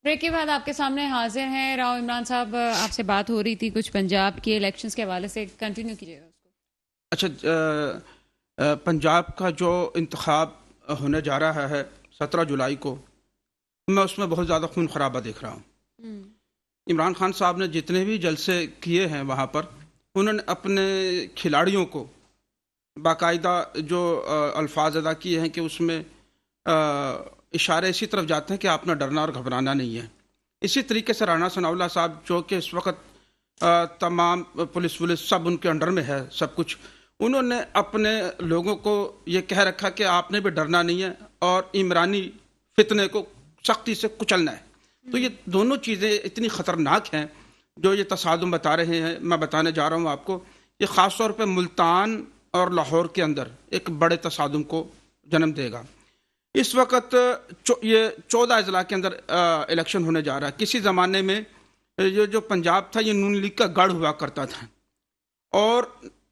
Break کے بعد آپ کے سامنے حاضر ہیں راؤ عمران صاحب، آپ سے بات ہو رہی تھی کچھ پنجاب کے الیکشنز کے حوالے سے، کنٹینیو کیجیے گا اس کو۔ اچھا، پنجاب کا جو انتخاب ہونے جا رہا ہے 17 جولائی کو، میں اس میں بہت زیادہ خون خرابہ دیکھ رہا ہوں۔ ہوں، عمران خان صاحب نے جتنے بھی جلسے کیے ہیں وہاں پر، انہوں نے اپنے کھلاڑیوں کو باقاعدہ جو الفاظ ادا کیے ہیں کہ اس میں اشارے اسی طرف جاتے ہیں کہ آپ نے ڈرنا اور گھبرانا نہیں ہے۔ اسی طریقے سے رانا ثناء اللہ صاحب جو کہ اس وقت تمام پولیس سب ان کے انڈر میں ہے سب کچھ، انہوں نے اپنے لوگوں کو یہ کہہ رکھا کہ آپ نے بھی ڈرنا نہیں ہے اور عمرانی فتنے کو سختی سے کچلنا ہے۔ تو یہ دونوں چیزیں اتنی خطرناک ہیں جو یہ تصادم بتا رہے ہیں، میں بتانے جا رہا ہوں آپ کو، یہ خاص طور پہ ملتان اور لاہور کے اندر ایک بڑے تصادم کو جنم دے گا۔ اس وقت یہ 14 اضلاع کے اندر الیکشن ہونے جا رہا ہے۔ کسی زمانے میں یہ جو پنجاب تھا یہ نون لیگ کا گڑھ ہوا کرتا تھا اور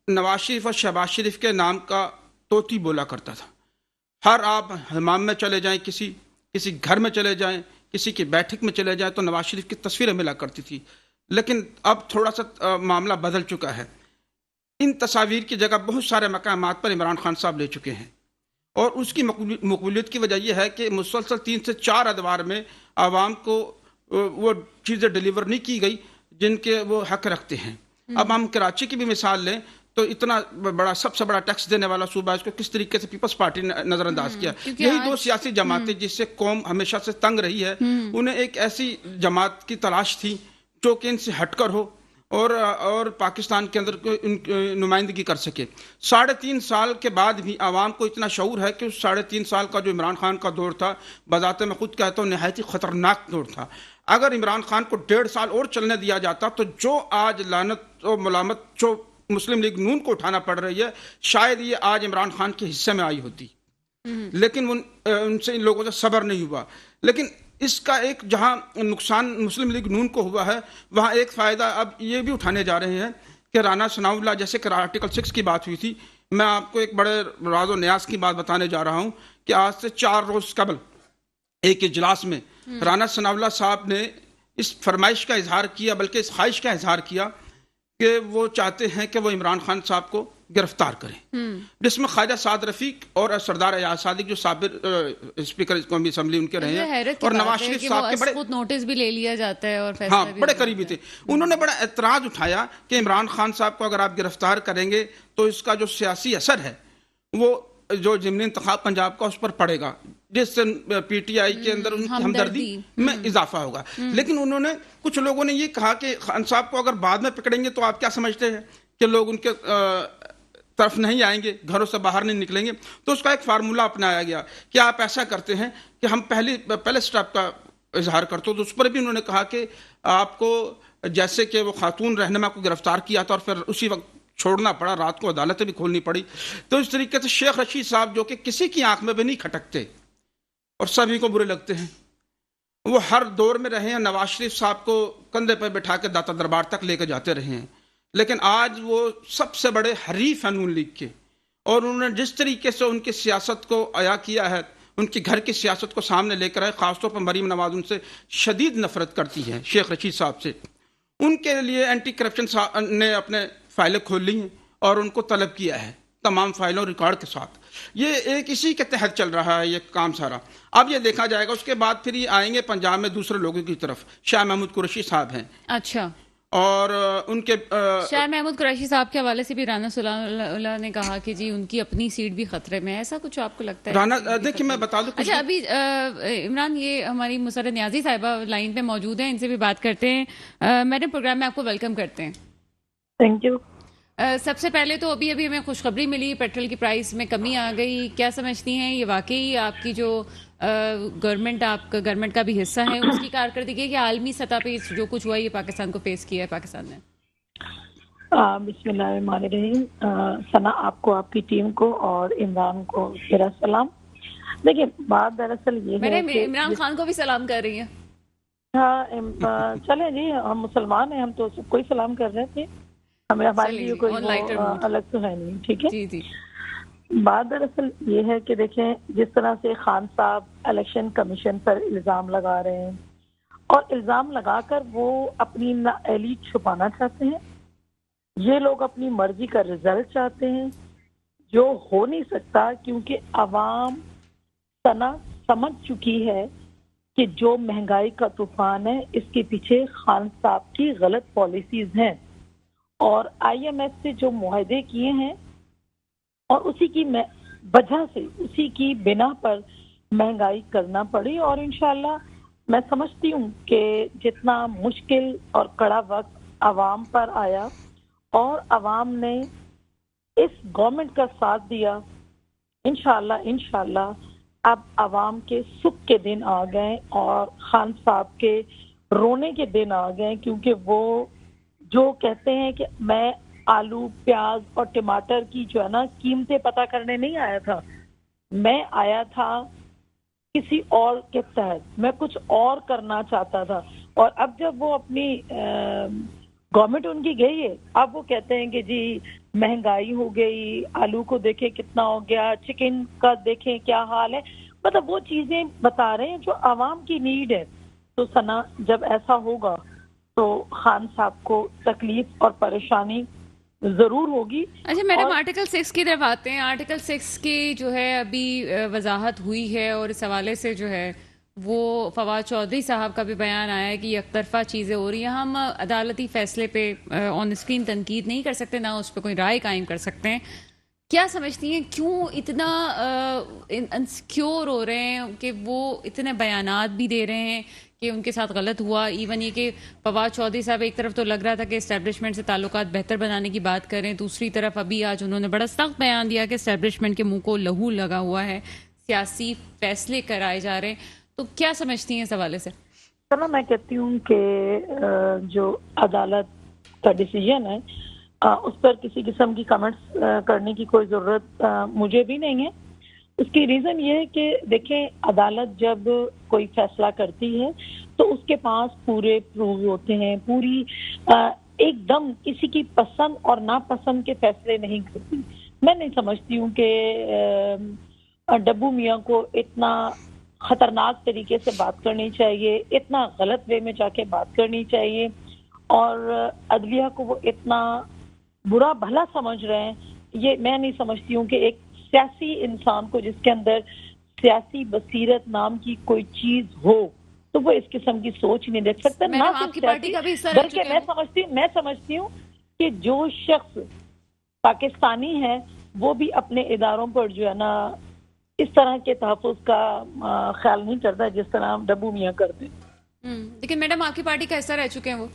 نواز شریف اور شہباز شریف کے نام کا طوطی بولا کرتا تھا۔ ہر آپ حمام میں چلے جائیں، کسی گھر میں چلے جائیں، کسی کی بیٹھک میں چلے جائیں تو نواز شریف کی تصویریں ملا کرتی تھی۔ لیکن اب تھوڑا سا معاملہ بدل چکا ہے۔ ان تصاویر کی جگہ بہت سارے مقامات پر عمران خان صاحب لے چکے ہیں اور اس کی مقبولیت کی وجہ یہ ہے کہ مسلسل 3 سے 4 ادوار میں عوام کو وہ چیزیں ڈیلیور نہیں کی گئی جن کے وہ حق رکھتے ہیں۔ اب ہم کراچی کی بھی مثال لیں تو اتنا بڑا، سب سے بڑا ٹیکس دینے والا صوبہ ہے، اس کو کس طریقے سے پیپلز پارٹی نے نظر انداز کیا۔ یہی دو سیاسی جماعتیں جس سے قوم ہمیشہ سے تنگ رہی ہے، انہیں ایک ایسی جماعت کی تلاش تھی جو کہ ان سے ہٹ کر ہو اور پاکستان کے اندر نمائندگی کر سکے۔ 3.5 سال کے بعد بھی عوام کو اتنا شعور ہے کہ اس 3.5 سال کا جو عمران خان کا دور تھا، بذات میں خود کہتا ہوں نہایت ہی خطرناک دور تھا۔ اگر عمران خان کو 1.5 سال اور چلنے دیا جاتا تو جو آج لعنت و ملامت جو مسلم لیگ نون کو اٹھانا پڑ رہی ہے، شاید یہ آج عمران خان کے حصے میں آئی ہوتی، لیکن ان سے ان لوگوں سے صبر نہیں ہوا۔ لیکن اس کا ایک جہاں نقصان مسلم لیگ نون کو ہوا ہے، وہاں ایک فائدہ اب یہ بھی اٹھانے جا رہے ہیں کہ رانا ثناء اللہ، جیسے کہ آرٹیکل 6 کی بات ہوئی تھی، میں آپ کو ایک بڑے راز و نیاز کی بات بتانے جا رہا ہوں کہ آج سے 4 روز قبل ایک اجلاس میں رانا ثناء اللہ صاحب نے اس فرمائش کا اظہار کیا، بلکہ اس خواہش کا اظہار کیا کہ وہ چاہتے ہیں کہ وہ عمران خان صاحب کو گرفتار کریں، جس میں خواجہ سعد رفیق اور سردار ایاز صادق جو سابق اسپیکر قومی اسمبلی ان کے رہے ہیں، اور نواز شریف صاحب کے بڑے نوٹس بھی لے لیا جاتا ہے اور ہاں بڑے قریبی تھے۔ انہوں نے بڑا اعتراض اٹھایا کہ عمران خان صاحب کو اگر آپ گرفتار کریں گے تو اس کا جو سیاسی اثر ہے وہ جو ضمنی انتخاب پنجاب کا اس پر پڑے گا، جس سے پی ٹی آئی کے اندر ان کی ہمدردی میں اضافہ ہوگا۔ لیکن انہوں نے، کچھ لوگوں نے یہ کہا کہ خان صاحب کو اگر بعد میں پکڑیں گے تو آپ کیا سمجھتے ہیں کہ لوگ ان کے طرف نہیں آئیں گے، گھروں سے باہر نہیں نکلیں گے؟ تو اس کا ایک فارمولہ اپنایا گیا کہ آپ ایسا کرتے ہیں کہ ہم پہلے سٹیپ کا اظہار کرتے ہو۔ تو اس پر بھی انہوں نے کہا کہ آپ کو جیسے کہ وہ خاتون رہنما کو گرفتار کیا تھا اور پھر اسی وقت چھوڑنا پڑا، رات کو عدالتیں بھی کھولنی پڑی، تو اس طریقے سے شیخ رشید صاحب جو کہ کسی کی آنکھ میں بھی نہیں کھٹکتے اور سبھی کو برے لگتے ہیں، وہ ہر دور میں رہے ہیں، نواز شریف صاحب کو کندھے پہ بٹھا کے داتا دربار تک لے کے جاتے رہے ہیں، لیکن آج وہ سب سے بڑے حریف ہیں نون لیگ کے، اور انہوں نے جس طریقے سے ان کی سیاست کو عیا کیا ہے، ان کی گھر کی سیاست کو سامنے لے کر آئے، خاص طور پر مریم نواز ان سے شدید نفرت کرتی ہے، شیخ رشید صاحب سے۔ ان کے لیے اینٹی کرپشن نے اپنے فائلیں کھول لی ہیں اور ان کو طلب کیا ہے تمام فائلوں ریکارڈ کے ساتھ۔ یہ ایک اسی کے تحت چل رہا ہے یہ کام سارا۔ اب یہ دیکھا جائے گا، اس کے بعد پھر یہ آئیں گے پنجاب میں دوسرے لوگوں کی طرف۔ شاہ محمود قریشی صاحب ہیں، اچھا، اور ان کے شاہ محمود قریشی صاحب کے حوالے سے بھی رانا ثناء اللہ نے کہا کہ جی ان کی اپنی سیٹ بھی خطرے میں ہے، ایسا کچھ آپ کو لگتا ہے؟ رانا دیکھیں میں بتا دوں، اچھا ابھی عمران، یہ ہماری مسرت نیازی صاحبہ لائن پہ موجود ہیں، ان سے بھی بات کرتے ہیں۔ میڈم، پروگرام میں آپ کو ویلکم کرتے ہیں۔ Thank you. سب سے پہلے تو ابھی ہمیں خوشخبری ملی، پیٹرول کی پرائس میں کمی آ گئی، کیا سمجھتی ہیں یہ واقعی آپ کی جو گورنمنٹ کا بھی حصہ ہے اس کی کارکردگی کہ عالمی سطح پہ جو کچھ ہوا یہ پاکستان کو فیس کیا ہے پاکستان نے؟ بسم اللہ الرحمن الرحیم۔ ثنا، آپ کو، آپ کی ٹیم کو اور عمران کو میرا سلام۔ دیکھیے، بات دراصل یہ ہے کہ عمران خان کو بھی سلام کر رہی ہیں۔ ہاں چلیں جی، ہم مسلمان ہیں، ہم تو سب کو ہی سلام کر رہے تھے، ہمارے لیے کوئی الگ تو ہے نہیں، ٹھیک ہے؟ جی جی۔ بات دراصل یہ ہے کہ دیکھیں، جس طرح سے خان صاحب الیکشن کمیشن پر الزام لگا رہے ہیں اور الزام لگا کر وہ اپنی نااہلی چھپانا چاہتے ہیں. یہ لوگ اپنی مرضی کا رزلٹ چاہتے ہیں جو ہو نہیں سکتا، کیونکہ عوام سمجھ چکی ہے کہ جو مہنگائی کا طوفان ہے اس کے پیچھے خان صاحب کی غلط پالیسیز ہیں، اور آئی ایم ایف سے جو معاہدے کیے ہیں اور اسی کی وجہ سے اسی کی بنا پر مہنگائی کرنا پڑی. اور انشاءاللہ میں سمجھتی ہوں کہ جتنا مشکل اور کڑا وقت عوام پر آیا اور عوام نے اس گورنمنٹ کا ساتھ دیا، انشاءاللہ اب عوام کے سکھ کے دن آ گئے اور خان صاحب کے رونے کے دن آ گئے. کیونکہ وہ جو کہتے ہیں کہ میں آلو پیاز اور ٹماٹر کی جو ہے نا قیمتیں پتہ کرنے نہیں آیا تھا، میں آیا تھا کسی اور کے تحت، میں کچھ اور کرنا چاہتا تھا. اور اب جب وہ اپنی گورنمنٹ ان کی گئی ہے، اب وہ کہتے ہیں کہ جی مہنگائی ہو گئی، آلو کو دیکھیں کتنا ہو گیا، چکن کا دیکھیں کیا حال ہے. مطلب وہ چیزیں بتا رہے ہیں جو عوام کی نیڈ ہے. تو ثنا، جب ایسا ہوگا تو خان صاحب کو تکلیف اور پریشانی ضرور ہوگی. اچھا میڈم، آرٹیکل 6 کی طرف آتے ہیں. آرٹیکل 6 کی جو ہے ابھی وضاحت ہوئی ہے، اور اس حوالے سے جو ہے وہ فواد چودھری صاحب کا بھی بیان آیا ہے کہ یک طرفہ چیزیں ہو رہی ہیں. ہم عدالتی فیصلے پہ آن اسکرین تنقید نہیں کر سکتے، نہ اس پہ کوئی رائے قائم کر سکتے ہیں. کیا سمجھتی ہیں کیوں اتنا انسیکیور ہو رہے ہیں کہ وہ اتنے بیانات بھی دے رہے ہیں کہ ان کے ساتھ غلط ہوا؟ ایون یہ کہ فواد چودھری صاحب ایک طرف تو لگ رہا تھا کہ اسٹیبلشمنٹ سے تعلقات بہتر بنانے کی بات کریں، دوسری طرف ابھی آج انہوں نے بڑا سخت بیان دیا کہ اسٹیبلشمنٹ کے منہ کو لہو لگا ہوا ہے، سیاسی فیصلے کرائے جا رہے ہیں. تو کیا سمجھتی ہیں اس حوالے سے؟ چلو، میں کہتی ہوں کہ جو عدالت کا ڈیسیجن ہے اس پر کسی قسم کی کمنٹس کرنے کی کوئی ضرورت مجھے بھی نہیں ہے. اس کی ریزن یہ ہے کہ دیکھیں، عدالت جب کوئی فیصلہ کرتی ہے تو اس کے پاس پورے پروف ہوتے ہیں، پوری ایک دم کسی کی پسند اور ناپسند کے فیصلے نہیں کرتی. میں نہیں سمجھتی ہوں کہ ڈبو میاں کو اتنا خطرناک طریقے سے بات کرنی چاہیے، اتنا غلط وے میں جا کے بات کرنی چاہیے، اور عدلیہ کو وہ اتنا برا بھلا سمجھ رہے ہیں. یہ میں نہیں سمجھتی ہوں کہ ایک سیاسی انسان کو جس کے اندر سیاسی بصیرت نام کی کوئی چیز ہو تو وہ اس قسم کی سوچ نہیں دیکھ سکتا. نہ صرف سیاسی بلکہ میں سمجھتی ہوں کہ جو شخص پاکستانی ہے وہ بھی اپنے اداروں پر جو ہے نا اس طرح کے تحفظ کا خیال نہیں کرتا جس طرح ڈبو میاں کرتے. لیکن میڈم، آپ کی پارٹی کا حصہ رہ چکے ہیں وہ.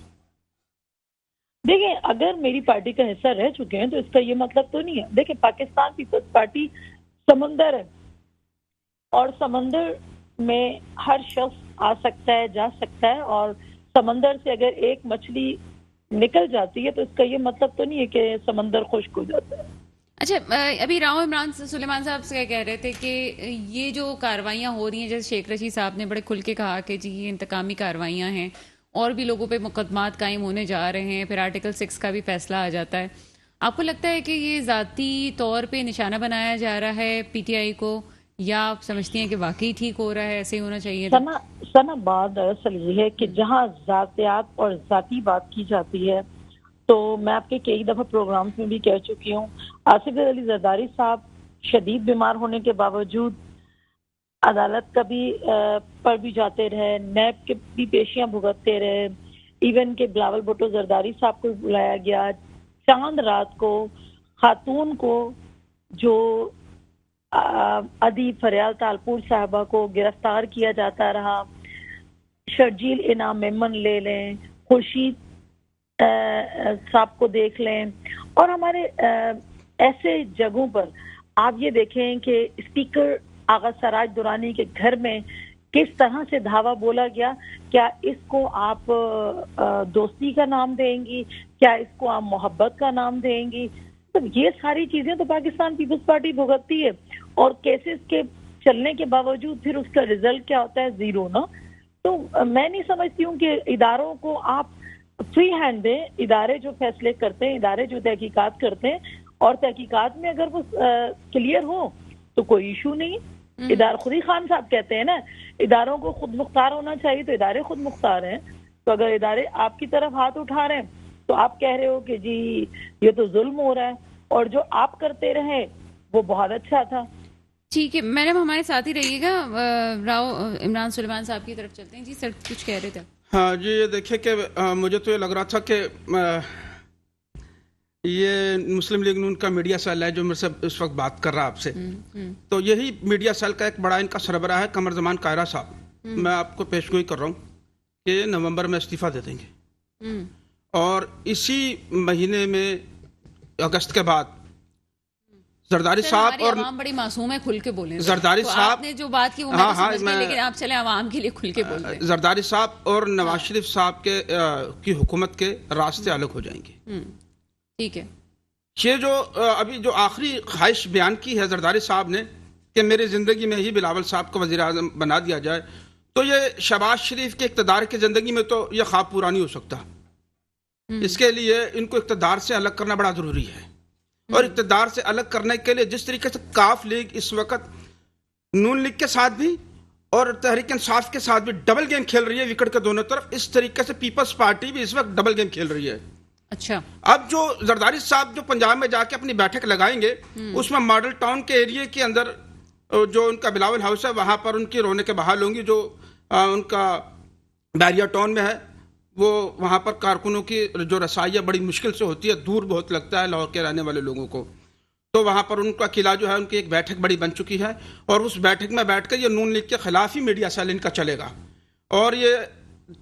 دیکھیں، اگر میری پارٹی کا حصہ رہ چکے ہیں تو اس کا یہ مطلب تو نہیں ہے. دیکھیں، پاکستان پیپلز پارٹی سمندر ہے، اور سمندر میں ہر شخص آ سکتا ہے، جا سکتا ہے، اور سمندر سے اگر ایک مچھلی نکل جاتی ہے تو اس کا یہ مطلب تو نہیں ہے کہ سمندر خشک ہو جاتا ہے. اچھا، ابھی راؤ عمران سلیمان صاحب سے کہہ رہے تھے کہ یہ جو کاروائیاں ہو رہی ہیں، جیسے شیخ رشید صاحب نے بڑے کھل کے کہا کہ جی یہ انتقامی کاروائیاں ہیں اور بھی لوگوں پہ مقدمات قائم ہونے جا رہے ہیں، پھر آرٹیکل 6 کا بھی فیصلہ آ جاتا ہے. آپ کو لگتا ہے کہ یہ ذاتی طور پہ نشانہ بنایا جا رہا ہے پی ٹی آئی کو، یا آپ سمجھتی ہیں کہ واقعی ٹھیک ہو رہا ہے، ایسے ہی ہونا چاہیے تھا؟ سنا بات دراصل یہ ہے کہ جہاں ذاتیات اور ذاتی بات کی جاتی ہے، تو میں آپ کے کئی دفعہ پروگرامز میں بھی کہہ چکی ہوں، آصف علی زرداری صاحب شدید بیمار ہونے کے باوجود عدالت کا بھی پر بھی جاتے رہے، نیب کے بھی پیشیاں بھگتتے رہے، ایون کہ بلاول بھٹو زرداری صاحب کو بلایا گیا، چاند رات کو خاتون کو جو ادیب فریال تالپور صاحبہ کو گرفتار کیا جاتا رہا. شرجیل انعام میمن لے لیں، خورشید صاحب کو دیکھ لیں، اور ہمارے ایسے جگہوں پر آپ یہ دیکھیں کہ اسپیکر آغا سراج دورانی کے گھر میں کس طرح سے دھاوا بولا گیا. کیا اس کو آپ دوستی کا نام دیں گی؟ کیا اس کو آپ محبت کا نام دیں گی؟ تو یہ ساری چیزیں تو پاکستان پیپلز پارٹی بھگتتی ہے، اور کیسز کے چلنے کے باوجود پھر اس کا رزلٹ کیا ہوتا ہے؟ زیرو نا. تو میں نہیں سمجھتی ہوں کہ اداروں کو آپ فری ہینڈ دیں. ادارے جو فیصلے کرتے ہیں، ادارے جو تحقیقات کرتے ہیں، اور تحقیقات میں اگر وہ کلیئر ہو تو کوئی ایشو نہیں. ادارے خود ہی خان صاحب کہتے ہیں نا اداروں کو خود مختار ہونا چاہیے، تو ادارے خود مختار ہیں. تو اگر ادارے آپ کی طرف ہاتھ اٹھا رہے ہیں تو آپ کہہ رہے ہو کہ جی یہ تو ظلم ہو رہا ہے، اور جو آپ کرتے رہے وہ بہت اچھا تھا. ٹھیک ہے میڈم، ہمارے ساتھ ہی رہیے گا. راؤ عمران سلیمان صاحب کی طرف چلتے ہیں. جی سر کچھ کہہ رہے تھے. ہاں جی، یہ دیکھیں کہ مجھے تو یہ لگ رہا تھا کہ یہ مسلم لیگ نون کا میڈیا سیل ہے جو میرے سے اس وقت بات کر رہا آپ سے، تو یہی میڈیا سیل کا ایک بڑا ان کا سربراہ ہے قمر زمان قاہرہ صاحب. میں آپ کو پیش گوئی کر رہا ہوں کہ نومبر میں استعفیٰ دے دیں گے، اور اسی مہینے میں اگست کے بعد زرداری صاحب اور عوام بڑی معصوم ہے، کھل کے بولیں. زرداری صاحب آپ نے جو بات کی وہ میں سمجھ گئی، لیکن آپ چلیں عوام کے لیے کھل کے بول دیں. زرداری صاحب اور نواز شریف صاحب کی حکومت کے راستے الگ ہو جائیں گے. ٹھیک ہے. یہ جو ابھی جو آخری خواہش بیان کی ہے زرداری صاحب نے کہ میری زندگی میں ہی بلاول صاحب کو وزیر اعظم بنا دیا جائے، تو یہ شہباز شریف کے اقتدار کی زندگی میں تو یہ خواب پورا نہیں ہو سکتا. اس کے لیے ان کو اقتدار سے الگ کرنا بڑا ضروری ہے، اور اقتدار سے الگ کرنے کے لیے جس طریقے سے کاف لیگ اس وقت نون لیگ کے ساتھ بھی اور تحریک انصاف کے ساتھ بھی ڈبل گیم کھیل رہی ہے وکٹ کے دونوں طرف، اس طریقے سے پیپلز پارٹی بھی اس وقت ڈبل گیم کھیل رہی ہے. اچھا، اب جو زرداری صاحب جو پنجاب میں جا کے اپنی بیٹھک لگائیں گے، اس میں ماڈل ٹاؤن کے ایریے کے اندر جو ان کا بلاول ہاؤس ہے وہاں پر ان کی رونقیں بحال ہوں گی. جو ان کا بیریا ٹاؤن میں ہے وہ وہاں پر کارکنوں کی جو رسائی بڑی مشکل سے ہوتی ہے، دور بہت لگتا ہے لاہور کے رہنے والے لوگوں کو. تو وہاں پر ان کا قلعہ جو ہے ان کی ایک بیٹھک بڑی بن چکی ہے، اور اس بیٹھک میں بیٹھ کر یہ نون لیگ کے خلاف ہی میڈیا سیل ان کا چلے گا، اور یہ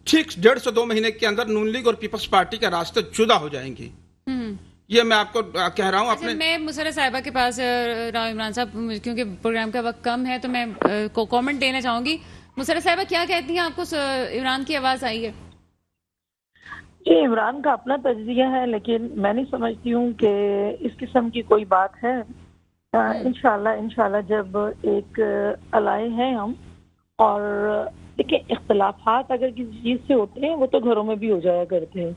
ٹھیک 1.5 سے 2 مہینے کے اندر نون لیگ اور پیپلز پارٹی کے راستے جدا ہو جائیں گے. یہ میں آپ کو کہہ رہا ہوں. اپنے میں مسرت صاحبہ کے پاس راؤ عمران صاحب، کیونکہ پروگرام کا وقت کم ہے تو میں کامنٹ دینا چاہوں گی. مسرت صاحبہ کیا کہتی ہیں؟ آپ کو عمران کی آواز آئی ہے؟ جی، عمران کا اپنا تجزیہ ہے، لیکن میں نہیں سمجھتی ہوں کہ اس قسم کی کوئی بات ہے. انشاءاللہ جب ایک الائے ہیں ہم، اور دیکھیں اختلافات اگر کسی چیز سے ہوتے ہیں وہ تو گھروں میں بھی ہو جایا کرتے ہیں.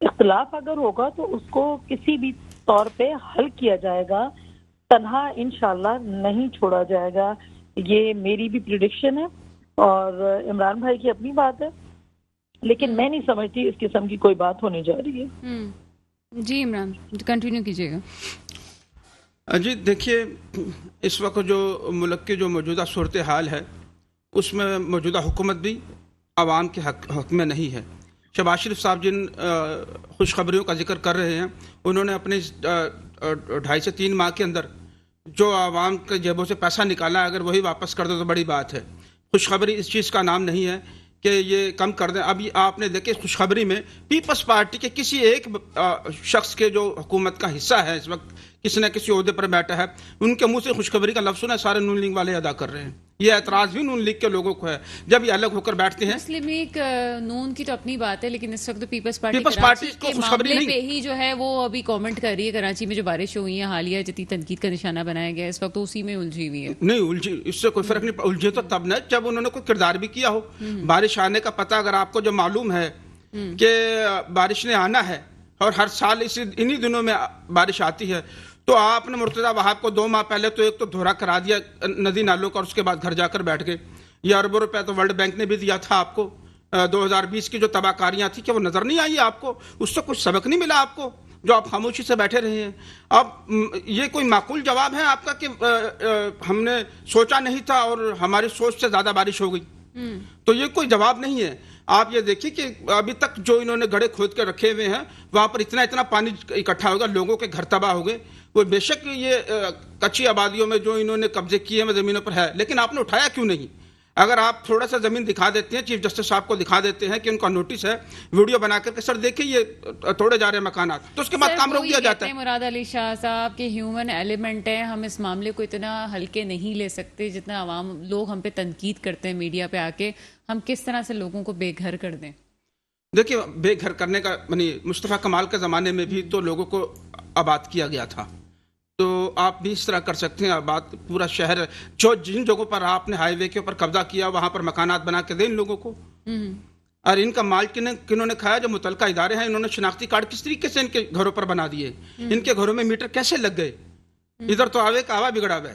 اختلاف اگر ہوگا تو اس کو کسی بھی طور پہ حل کیا جائے گا، تنہا انشاءاللہ نہیں چھوڑا جائے گا. یہ میری بھی پریڈکشن ہے، اور عمران بھائی کی اپنی بات ہے، لیکن میں نہیں سمجھتی اس قسم کی کوئی بات ہونے جا رہی ہے. جی عمران کنٹینیو کیجیے گا. جی دیکھیے، اس وقت جو ملک کی جو موجودہ صورتحال ہے اس میں موجودہ حکومت بھی عوام کے حق میں نہیں ہے. شہباز شریف صاحب جن خوشخبریوں کا ذکر کر رہے ہیں، انہوں نے اپنے 2.5 سے 3 ماہ کے اندر جو عوام کے جیبوں سے پیسہ نکالا ہے، اگر وہی واپس کر دو تو بڑی بات ہے. خوشخبری اس چیز کا نام نہیں ہے کہ یہ کم کر دیں. ابھی آپ نے دیکھے خوشخبری میں پیپلز پارٹی کے کسی ایک شخص کے جو حکومت کا حصہ ہے اس وقت، کسی نہ کسی عہدے پر بیٹھا ہے، ان کے منہ سے خوشخبری کا لفظ سنا سارے نون لیگ والے ادا کر رہے ہیں. یہ اعتراض بھی نون لیگ کے لوگوں کو ہے جب یہ الگ ہو کر بیٹھتے ہیں. مسلم لیگ نون کی تو اپنی بات ہے، لیکن اس وقت پیپلز پارٹی کراچی کو کے خوشخبری معاملے پہ ہی جو ہے وہ ابھی کامنٹ کر رہی ہے. کراچی میں جو بارش ہوئی ہے حالیہ، جتنی تنقید کا نشانہ بنایا گیا اس وقت، تو اسی میں الجھی ہوئی ہے. نہیں الجھی، اس سے کوئی فرق نہیں. الجھے تو تب نہ جب انہوں نے کوئی کردار بھی کیا ہو. بارش آنے کا پتہ اگر آپ کو جو معلوم ہے کہ بارش نے آنا ہے، اور ہر سال انہی دنوں میں بارش آتی ہے، تو آپ نے مرتضیٰ وہاب کو 2 ماہ پہلے تو ایک تو دھورا کرا دیا ندی نالوں کا، اور اس کے بعد گھر جا کر بیٹھ گئے. یہ اربوں روپے تو ورلڈ بینک نے بھی دیا تھا آپ کو. 2020 کی جو تباہ کاریاں تھیں، کیا وہ نظر نہیں آئی آپ کو؟ اس سے کچھ سبق نہیں ملا آپ کو جو آپ خاموشی سے بیٹھے رہے ہیں؟ اب یہ کوئی معقول جواب ہے آپ کا کہ ہم نے سوچا نہیں تھا اور ہماری سوچ سے زیادہ بارش ہو گئی؟ تو یہ کوئی جواب نہیں ہے. آپ یہ دیکھیں کہ ابھی تک جو انہوں نے گڑھے کھود کے رکھے ہوئے ہیں وہاں پر اتنا پانی اکٹھا ہوگا، لوگوں کے گھر تباہ ہو گئے. وہ بے شک یہ کچی آبادیوں میں جو انہوں نے قبضے کیے ہیں زمینوں پر ہے، لیکن آپ نے اٹھایا کیوں نہیں؟ اگر آپ تھوڑا سا زمین دکھا دیتے ہیں، چیف جسٹس صاحب کو دکھا دیتے ہیں کہ ان کا نوٹس ہے، ویڈیو بنا کر کے سر دیکھیں یہ توڑے جا رہے ہیں مکانات، تو اس کے بعد کام روک دیا جاتا ہے. مراد علی شاہ صاحب کے ہیومن ایلیمنٹ ہے، ہم اس معاملے کو اتنا ہلکے نہیں لے سکتے جتنا عوام لوگ ہم پہ تنقید کرتے ہیں میڈیا پہ آ کے. ہم کس طرح سے لوگوں کو بے گھر کر دیں؟ دیکھیے، بے گھر کرنے کا یعنی مصطفیٰ کمال کے زمانے میں بھی تو لوگوں کو آباد کیا گیا تھا، تو آپ بھی اس طرح کر سکتے ہیں. آباد پورا شہر، جو جن جگہوں پر آپ نے ہائی وے کے اوپر قبضہ کیا وہاں پر مکانات بنا کے دیں ان لوگوں کو. اور ان کا مال کنہوں نے کھایا؟ جو متعلقہ ادارے ہیں. انہوں نے شناختی کارڈ کس طریقے سے ان کے گھروں پر بنا دیے؟ ان کے گھروں میں میٹر کیسے لگ گئے؟ ادھر تو آوے کا آوا بگڑا ہوا ہے.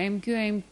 MQM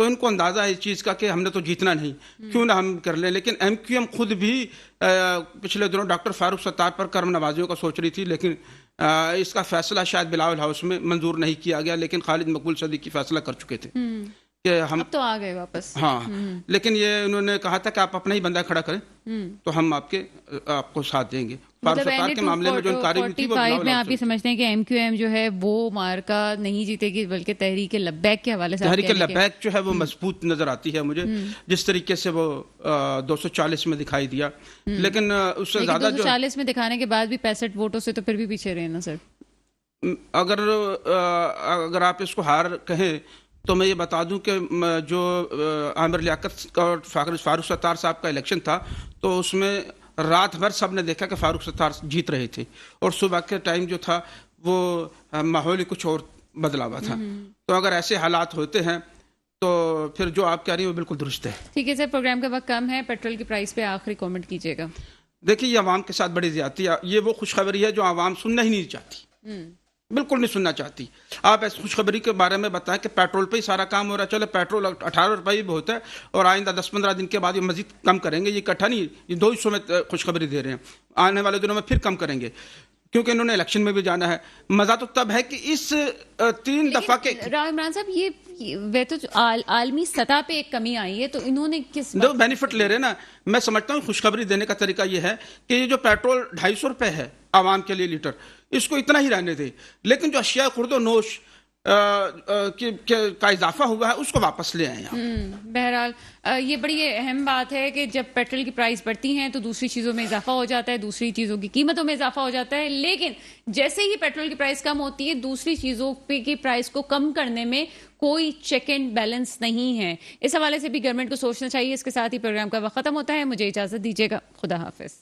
تو ان کو اندازہ ہے اس چیز کا کہ ہم نے تو جیتنا نہیں، کیوں نہ ہم کر لیں. لیکن ایم کیو ایم خود بھی پچھلے دنوں ڈاکٹر فاروق ستار پر کرم نوازیوں کا سوچ رہی تھی، لیکن اس کا فیصلہ شاید بلاول ہاؤس میں منظور نہیں کیا گیا، لیکن خالد مقبول صدیقی فیصلہ کر چکے تھے کہ ہم اب تو آ گئے واپس. ہاں، لیکن یہ انہوں نے کہا تھا کہ آپ اپنا ہی بندہ کھڑا کریں تو ہم آپ کو ساتھ دیں گے. فاروق ستار کے معاملے میں جو انکاری ہوئی تھی وہ 45 میں آپ یہ سمجھتے ہیں کہ ایم کیو ایم جو ہے وہ مارکا نہیں جیتے گی، بلکہ تحریک لبیک کے حوالے سے تحریک لبیک جو ہے وہ مضبوط نظر آتی ہے مجھے، جس طریقے سے وہ 240 میں دکھائی دیا. لیکن اس سے زیادہ 240 میں دکھانے کے بعد بھی 65 ووٹوں سے تو پھر بھی پیچھے رہے نا سر. اگر آپ اس کو ہار کہیں تو میں یہ بتا دوں کہ جو عامر لیاقت اور فاروق ستار صاحب کا الیکشن تھا تو اس میں رات بھر سب نے دیکھا کہ فاروق ستار جیت رہے تھے، اور صبح کے ٹائم جو تھا وہ ماحول ہی کچھ اور بدلا ہوا تھا. تو اگر ایسے حالات ہوتے ہیں تو پھر جو آپ کہہ رہی ہیں وہ بالکل درست ہے. ٹھیک ہے سر، پروگرام کا وقت کم ہے، پیٹرول کی پرائس پہ آخری کامنٹ کیجیے گا. دیکھیے، یہ عوام کے ساتھ بڑی زیادتی ہے. یہ وہ خوشخبری ہے جو عوام سننا ہی نہیں چاہتی، بالکل نہیں سننا چاہتی. آپ اس خوشخبری کے بارے میں بتائیں کہ پیٹرول پہ ہی سارا کام ہو رہا ہے. چلو پیٹرول 18 روپے بھی ہوتا ہے اور آئندہ 10-15 دن کے بعد یہ مزید کم کریں گے. یہ اکٹھا نہیں، یہ 2 حصوں میں خوشخبری دے رہے ہیں. آنے والے دنوں میں پھر کم کریں گے کیونکہ انہوں نے الیکشن میں بھی جانا ہے. مزہ تو تب ہے کہ اس 3 دفعہ کے عمران صاحب یہ تو عالمی سطح پہ ایک کمی آئی ہے تو انہوں نے کس بینیفٹ لے رہے ہیں نا. میں سمجھتا ہوں خوشخبری دینے کا طریقہ یہ ہے کہ یہ جو پیٹرول 250 روپے ہے عوام کے لیے لیٹر، اس کو اتنا ہی رہنے دے، لیکن جو اشیاء خرد و نوش کا اضافہ ہوا ہے اس کو واپس لے آئے ہیں. بہرحال یہ بڑی اہم بات ہے کہ جب پیٹرول کی پرائس بڑھتی ہیں تو دوسری چیزوں میں اضافہ ہو جاتا ہے، دوسری چیزوں کی قیمتوں میں اضافہ ہو جاتا ہے. لیکن جیسے ہی پیٹرول کی پرائس کم ہوتی ہے دوسری چیزوں کی پرائس کو کم کرنے میں کوئی چیک اینڈ بیلنس نہیں ہے. اس حوالے سے بھی گورنمنٹ کو سوچنا چاہیے. اس کے ساتھ ہی پروگرام کا وقت ختم ہوتا ہے. مجھے اجازت دیجیے گا. خدا حافظ.